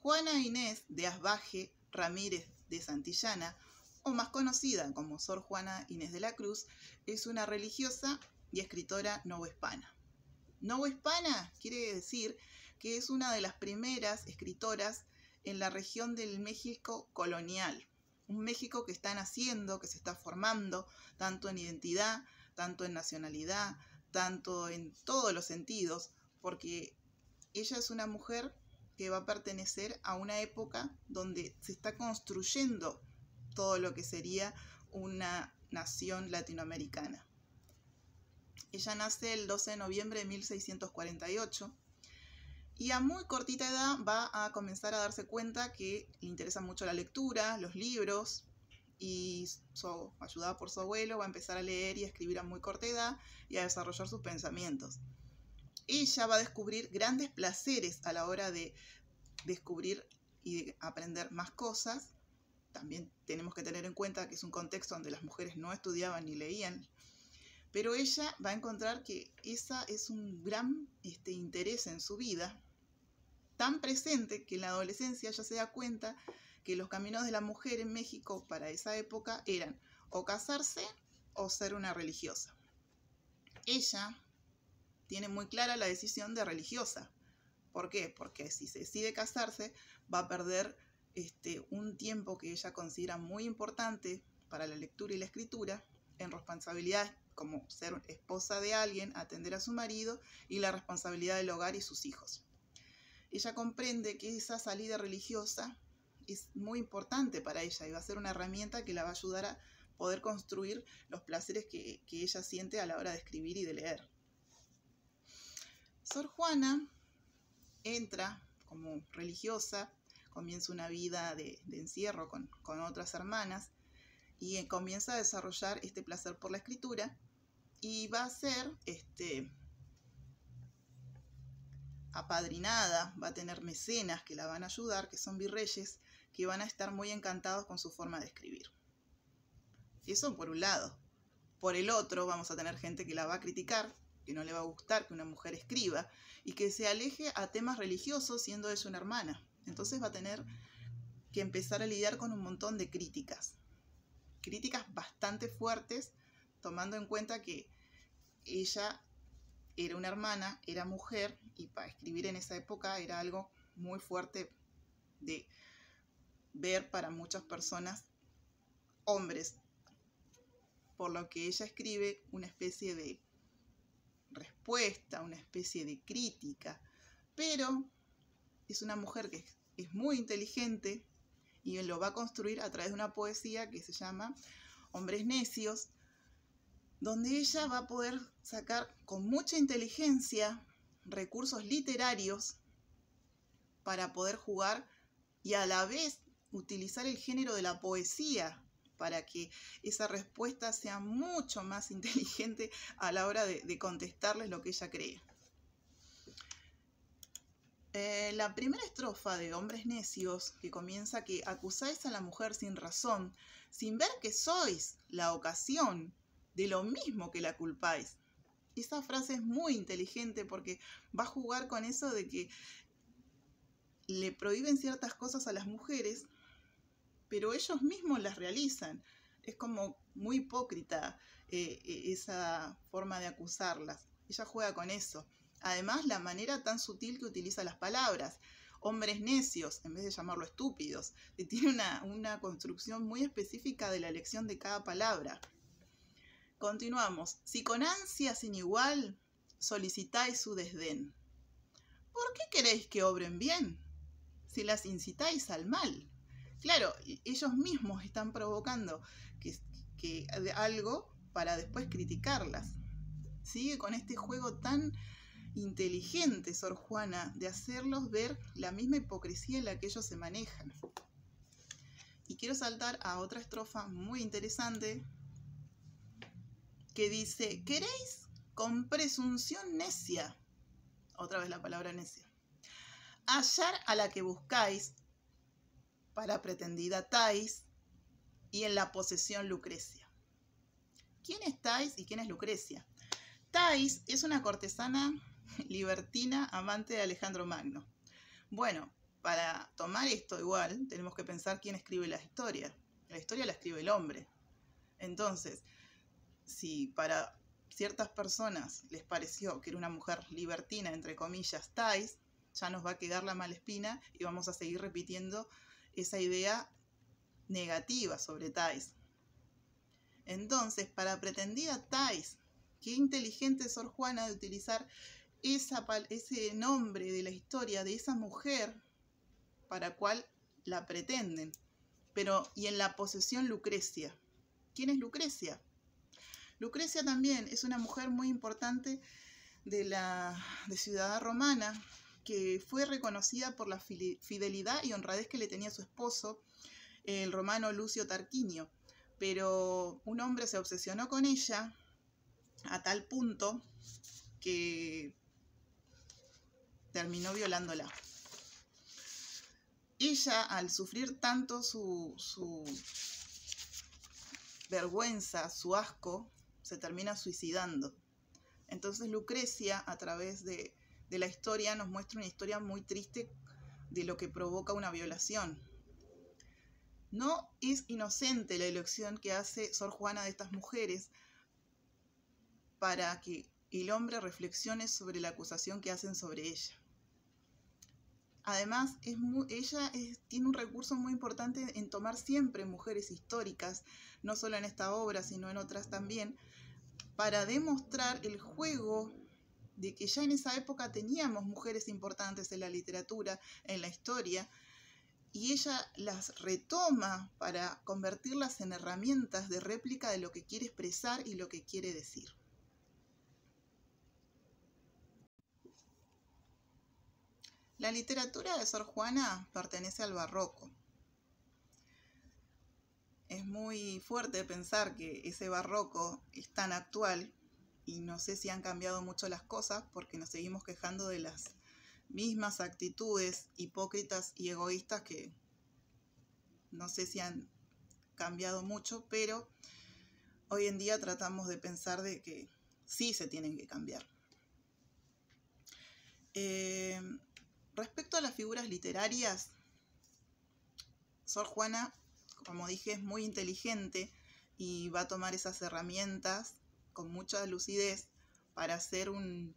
Juana Inés de Asbaje Ramírez de Santillana, o más conocida como Sor Juana Inés de la Cruz, es una religiosa y escritora novohispana. Novohispana quiere decir que es una de las primeras escritoras en la región del México colonial, un México que está naciendo, que se está formando, tanto en identidad, tanto en nacionalidad, tanto en todos los sentidos, porque ella es una mujer que va a pertenecer a una época donde se está construyendo todo lo que sería una nación latinoamericana. Ella nace el 12 de noviembre de 1648 y a muy cortita edad va a comenzar a darse cuenta que le interesa mucho la lectura, los libros, y ayudada por su abuelo va a empezar a leer y a escribir a muy corta edad y a desarrollar sus pensamientos. Ella va a descubrir grandes placeres a la hora de descubrir y de aprender más cosas. También tenemos que tener en cuenta que es un contexto donde las mujeres no estudiaban ni leían, pero ella va a encontrar que esa es un gran interés en su vida, tan presente que en la adolescencia ella se da cuenta que los caminos de la mujer en México para esa época eran o casarse o ser una religiosa. Ella tiene muy clara la decisión de religiosa. ¿Por qué? Porque si se decide casarse va a perder un tiempo que ella considera muy importante para la lectura y la escritura en responsabilidades como ser esposa de alguien, atender a su marido y la responsabilidad del hogar y sus hijos. Ella comprende que esa salida religiosa es muy importante para ella y va a ser una herramienta que la va a ayudar a poder construir los placeres que ella siente a la hora de escribir y de leer. Sor Juana entra como religiosa, comienza una vida de encierro con otras hermanas y comienza a desarrollar este placer por la escritura y va a ser apadrinada, va a tener mecenas que la van a ayudar, que son virreyes, que van a estar muy encantados con su forma de escribir. Eso por un lado. Por el otro vamos a tener gente que la va a criticar, que no le va a gustar que una mujer escriba y que se aleje a temas religiosos siendo ella una hermana. Entonces va a tener que empezar a lidiar con un montón de críticas. Críticas bastante fuertes, tomando en cuenta que ella era una hermana, era mujer, y para escribir en esa época era algo muy fuerte de ver para muchas personas, hombres, por lo que ella escribe una especie de respuesta, una especie de crítica, pero es una mujer que es muy inteligente y lo va a construir a través de una poesía que se llama Hombres Necios, donde ella va a poder sacar con mucha inteligencia recursos literarios para poder jugar y a la vez utilizar el género de la poesía para que esa respuesta sea mucho más inteligente a la hora de contestarles lo que ella cree. La primera estrofa de Hombres Necios, que comienza que acusáis a la mujer sin razón, sin ver que sois la ocasión de lo mismo que la culpáis. Esa frase es muy inteligente porque va a jugar con eso de que le prohíben ciertas cosas a las mujeres, pero ellos mismos las realizan. Es como muy hipócrita esa forma de acusarlas. Ella juega con eso. Además, la manera tan sutil que utiliza las palabras. Hombres necios, en vez de llamarlo estúpidos. Tiene una construcción muy específica de la elección de cada palabra. Continuamos. Si con ansia sin igual solicitáis su desdén, ¿por qué queréis que obren bien si las incitáis al mal? Claro, ellos mismos están provocando que algo para después criticarlas. Sigue con este juego tan inteligente, Sor Juana, de hacerlos ver la misma hipocresía en la que ellos se manejan. Y quiero saltar a otra estrofa muy interesante que dice: ¿queréis con presunción necia? Otra vez la palabra necia. Hallar a la que buscáis, para pretendida Thais, y en la posesión Lucrecia. ¿Quién es Thais y quién es Lucrecia? Thais es una cortesana libertina amante de Alejandro Magno. Bueno, para tomar esto igual, tenemos que pensar quién escribe la historia. La historia la escribe el hombre. Entonces, si para ciertas personas les pareció que era una mujer libertina, entre comillas, Thais, ya nos va a quedar la mala espina y vamos a seguir repitiendo esa idea negativa sobre Thais. Entonces, para pretendida Thais, qué inteligente Sor Juana de utilizar ese nombre de la historia de esa mujer para cual la pretenden. Pero, y en la posesión Lucrecia. ¿Quién es Lucrecia? Lucrecia también es una mujer muy importante de ciudad romana, que fue reconocida por la fidelidad y honradez que le tenía su esposo, el romano Lucio Tarquinio. Pero un hombre se obsesionó con ella a tal punto que terminó violándola. Ella, al sufrir tanto su vergüenza, su asco, se termina suicidando. Entonces Lucrecia, a través de la historia, nos muestra una historia muy triste de lo que provoca una violación. No es inocente la elección que hace Sor Juana de estas mujeres para que el hombre reflexione sobre la acusación que hacen sobre ella. Además, ella tiene un recurso muy importante en tomar siempre mujeres históricas, no solo en esta obra, sino en otras también, para demostrar el juego de que ya en esa época teníamos mujeres importantes en la literatura, en la historia, y ella las retoma para convertirlas en herramientas de réplica de lo que quiere expresar y lo que quiere decir. La literatura de Sor Juana pertenece al barroco. Es muy fuerte pensar que ese barroco es tan actual y no sé si han cambiado mucho las cosas porque nos seguimos quejando de las mismas actitudes hipócritas y egoístas que no sé si han cambiado mucho, pero hoy en día tratamos de pensar de que sí se tienen que cambiar. Respecto a las figuras literarias, Sor Juana, como dije, es muy inteligente y va a tomar esas herramientas con mucha lucidez para hacer una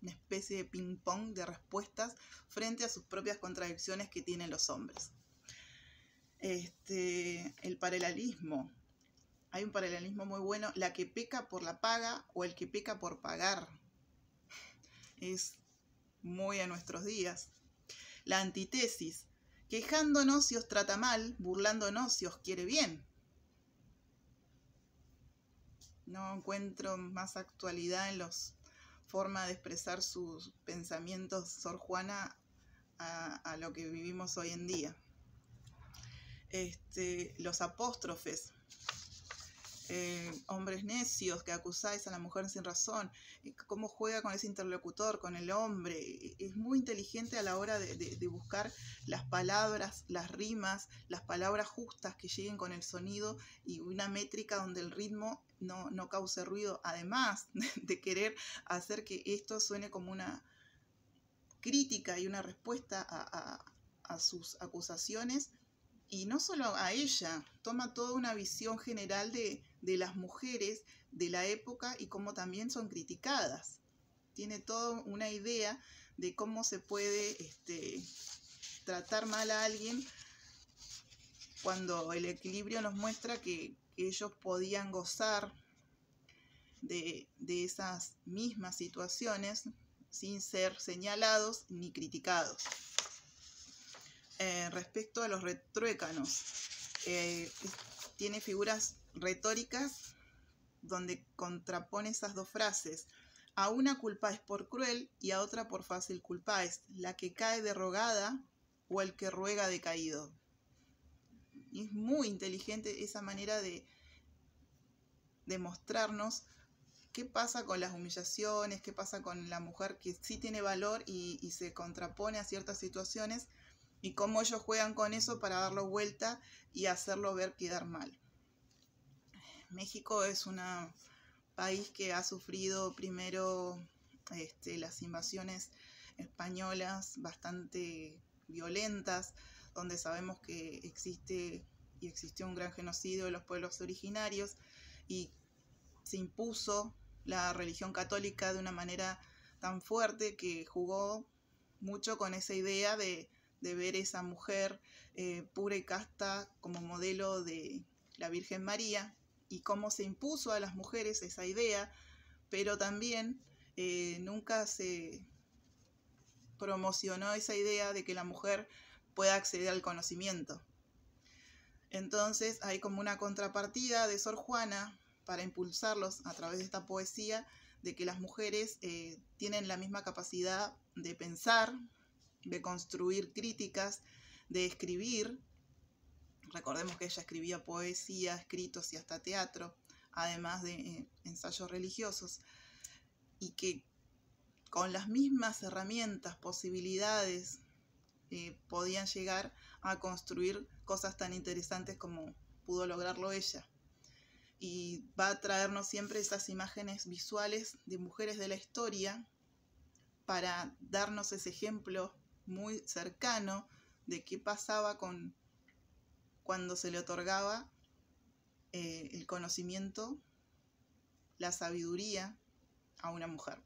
especie de ping-pong de respuestas frente a sus propias contradicciones que tienen los hombres. El paralelismo. Hay un paralelismo muy bueno, la que peca por la paga o el que peca por pagar. Es muy a nuestros días. La antítesis, quejándonos si os trata mal, burlándonos si os quiere bien. No encuentro más actualidad en la forma de expresar sus pensamientos Sor Juana a lo que vivimos hoy en día. Los apóstrofes. Hombres necios que acusáis a la mujer sin razón, cómo juega con ese interlocutor, con el hombre, es muy inteligente a la hora de buscar las palabras, las rimas, las palabras justas que lleguen con el sonido y una métrica donde el ritmo no cause ruido, además de querer hacer que esto suene como una crítica y una respuesta a sus acusaciones. Y no solo a ella, toma toda una visión general de las mujeres de la época y cómo también son criticadas. Tiene toda una idea de cómo se puede tratar mal a alguien cuando el equilibrio nos muestra que ellos podían gozar de esas mismas situaciones sin ser señalados ni criticados. Respecto a los retruécanos, tiene figuras retóricas donde contrapone esas dos frases. A una culpáis por cruel y a otra por fácil culpáis, la que cae derrogada o el que ruega decaído. Y es muy inteligente esa manera de mostrarnos qué pasa con las humillaciones, qué pasa con la mujer que sí tiene valor y se contrapone a ciertas situaciones, y cómo ellos juegan con eso para darlo vuelta y hacerlo ver quedar mal. México es un país que ha sufrido primero las invasiones españolas bastante violentas, donde sabemos que existe y existió un gran genocidio de los pueblos originarios y se impuso la religión católica de una manera tan fuerte que jugó mucho con esa idea de ver esa mujer pura y casta como modelo de la Virgen María, y cómo se impuso a las mujeres esa idea, pero también nunca se promocionó esa idea de que la mujer pueda acceder al conocimiento. Entonces hay como una contrapartida de Sor Juana para impulsarlos a través de esta poesía, de que las mujeres tienen la misma capacidad de pensar, de construir críticas, de escribir. Recordemos que ella escribía poesía, escritos y hasta teatro, además de ensayos religiosos, y que con las mismas herramientas, posibilidades, podían llegar a construir cosas tan interesantes como pudo lograrlo ella. Y va a traernos siempre esas imágenes visuales de mujeres de la historia para darnos ese ejemplo muy cercano de qué pasaba cuando se le otorgaba el conocimiento, la sabiduría a una mujer.